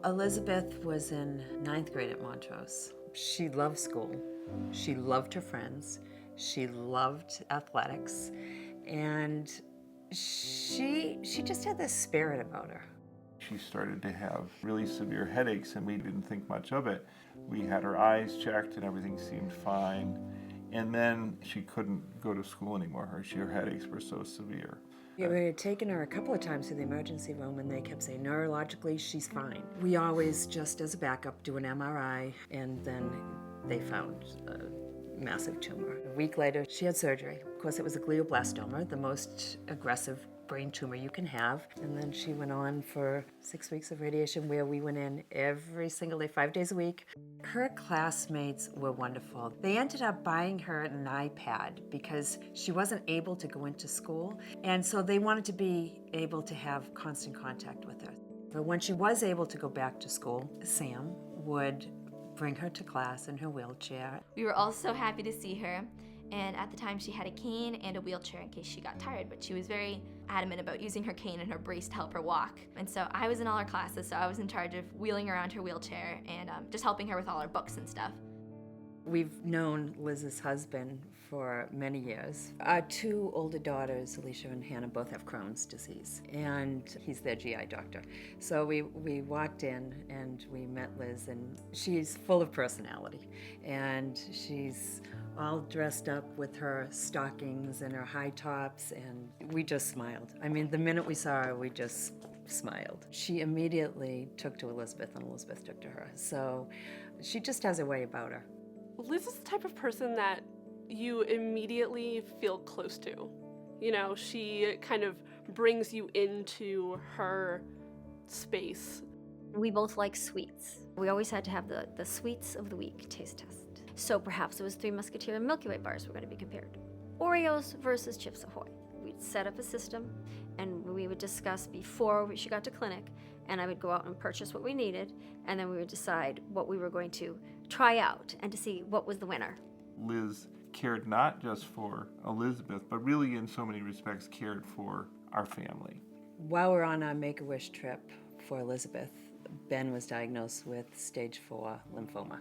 Elizabeth was in ninth grade at Montrose. She loved school. She loved her friends. She loved athletics. And she just had this spirit about her. She started to have really severe headaches, and we didn't think much of it. We had her eyes checked and everything seemed fine. And then she couldn't go to school anymore. Her headaches were so severe. Yeah, we had taken her a couple of times to the emergency room and they kept saying neurologically she's fine. We always, just as a backup, do an MRI, and then they found a massive tumor. A week later, she had surgery. Of course, it was a glioblastoma, the most aggressive brain tumor you can have. And then she went on for 6 weeks of radiation where we went in every single day, 5 days a week. Her classmates were wonderful. They ended up buying her an iPad because she wasn't able to go into school. And so they wanted to be able to have constant contact with her. But when she was able to go back to school, Sam would bring her to class in her wheelchair. We were all so happy to see her. And at the time she had a cane and a wheelchair in case she got tired, but she was very adamant about using her cane and her brace to help her walk. And so I was in all her classes, so I was in charge of wheeling around her wheelchair and just helping her with all her books and stuff. We've known Liz's husband for many years. Our two older daughters, Alicia and Hannah, both have Crohn's disease, and he's their GI doctor. So we walked in and we met Liz, and she's full of personality. And she's all dressed up with her stockings and her high tops, and we just smiled. I mean, the minute we saw her, we just smiled. She immediately took to Elizabeth, and Elizabeth took to her. So she just has a way about her. Liz is the type of person that you immediately feel close to. You know, she kind of brings you into her space. We both like sweets. We always had to have the sweets of the week taste test. So perhaps it was Three Musketeer and Milky Way bars were going to be compared. Oreos versus Chips Ahoy. We'd set up a system and we would discuss before she got to clinic, and I would go out and purchase what we needed, and then we would decide what we were going to try out and to see what was the winner. Liz cared not just for Elizabeth, but really in so many respects cared for our family. While we're on our Make-A-Wish trip for Elizabeth, Ben was diagnosed with stage 4 lymphoma.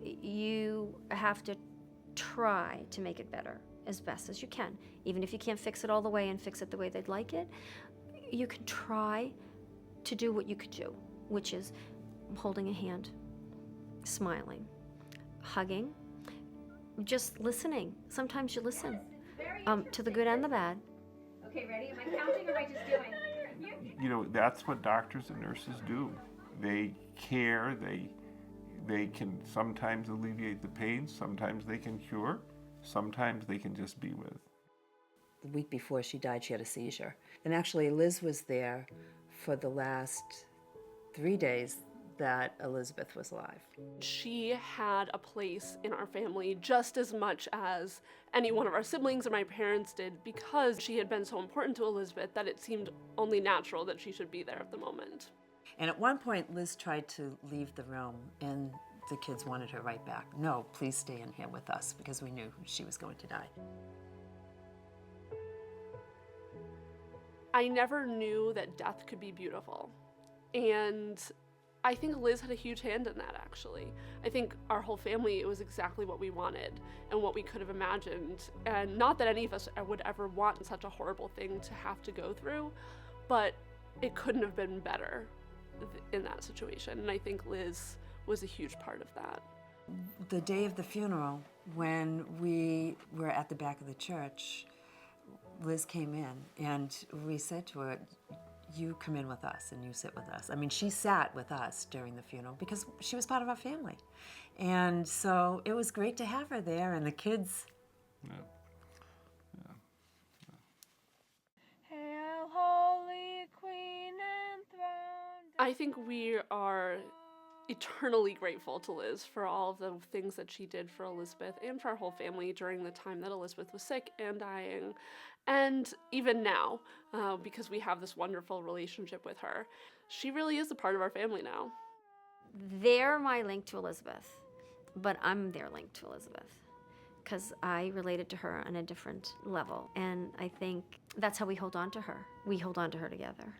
You have to try to make it better as best as you can. Even if you can't fix it all the way and fix it the way they'd like it, you can try to do what you could do, which is holding a hand, smiling, hugging, just listening. Sometimes you listen to the good and the bad. Okay, ready? Am I counting or am I just doing? You know, that's what doctors and nurses do. They care, they can sometimes alleviate the pain, sometimes they can cure, sometimes they can just be with. The week before she died, she had a seizure. And actually, Liz was there for the last 3 days that Elizabeth was alive. She had a place in our family just as much as any one of our siblings or my parents did, because she had been so important to Elizabeth that it seemed only natural that she should be there at the moment. And at one point, Liz tried to leave the room, and the kids wanted her right back. No, please stay in here with us, because we knew she was going to die. I never knew that death could be beautiful. And I think Liz had a huge hand in that, actually. I think our whole family, it was exactly what we wanted and what we could have imagined. And not that any of us would ever want such a horrible thing to have to go through, but it couldn't have been better in that situation. And I think Liz was a huge part of that. The day of the funeral, when we were at the back of the church, Liz came in and we said to her, you come in with us and you sit with us. I mean, she sat with us during the funeral because she was part of our family. And so it was great to have her there, and the kids. Yeah. Hail, Holy Queen enthroned. I think we are eternally grateful to Liz for all of the things that she did for Elizabeth and for our whole family during the time that Elizabeth was sick and dying. And even now, because we have this wonderful relationship with her. She really is a part of our family now. They're my link to Elizabeth, but I'm their link to Elizabeth, because I related to her on a different level. And I think that's how we hold on to her. We hold on to her together.